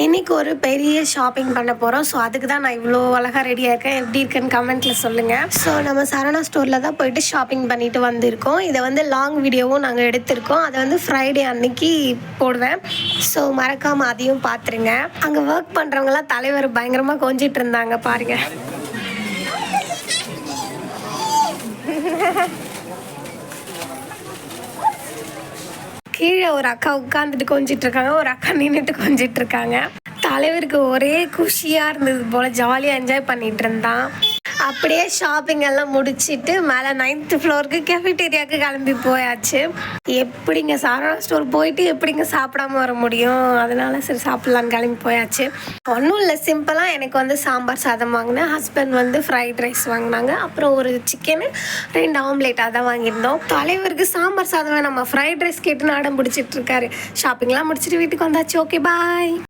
இன்றைக்கி ஒரு பெரிய ஷாப்பிங் பண்ண போகிறோம். ஸோ அதுக்கு தான் நான் இவ்வளோ அழகாக ரெடியாக இருக்கேன். எப்படி இருக்குன்னு கமெண்ட்டில் சொல்லுங்கள். ஸோ நம்ம சரவணா ஸ்டோரில் தான் போயிட்டு ஷாப்பிங் பண்ணிவிட்டு வந்திருக்கோம். இதை வந்து லாங் வீடியோவும் நாங்கள் எடுத்திருக்கோம். அதை வந்து ஃப்ரைடே அன்னைக்கு போடுவேன். ஸோ மறக்காமல் அதையும் பார்த்துருங்க. அங்கே ஒர்க் பண்ணுறவங்களாம் தலைவர் பயங்கரமாக கொஞ்சிட்டு இருந்தாங்க பாருங்கள். கீழே ஒரு அக்கா உட்காந்துட்டு கொஞ்சிட்டு இருக்காங்க, ஒரு அக்கா நின்றுட்டு கொஞ்சிட்டு இருக்காங்க. தலைவருக்கு ஒரே குஷியாக இருந்தது போல், ஜாலியாக என்ஜாய் பண்ணிகிட்டு இருந்தான். அப்படியே ஷாப்பிங் எல்லாம் முடிச்சுட்டு மேலே 9th ஃப்ளோருக்கு கேஃபிடேரியாவுக்கு கிளம்பி போயாச்சு. எப்படிங்க சரவணா ஸ்டோர் போயிட்டு எப்படிங்க சாப்பிடாம வர முடியும்? அதனால சரி சாப்பிட்லான்னு கிளம்பி போயாச்சு. ஒன்றும் இல்லை, சிம்பிளாக எனக்கு வந்து சாம்பார் சாதம் வாங்கினேன், ஹஸ்பண்ட் வந்து ஃப்ரைட் ரைஸ் வாங்கினாங்க, அப்புறம் ஒரு சிக்கனு 2 ஆம்லேட் அதான் வாங்கியிருந்தோம். தலைவருக்கு சாம்பார் சாதம் நம்ம ஃப்ரைட் ரைஸ் கேட்டுன்னு அடம் பிடிச்சிட்டு இருக்காரு. ஷாப்பிங்லாம் முடிச்சுட்டு வீட்டுக்கு வந்தாச்சு. Okay bye.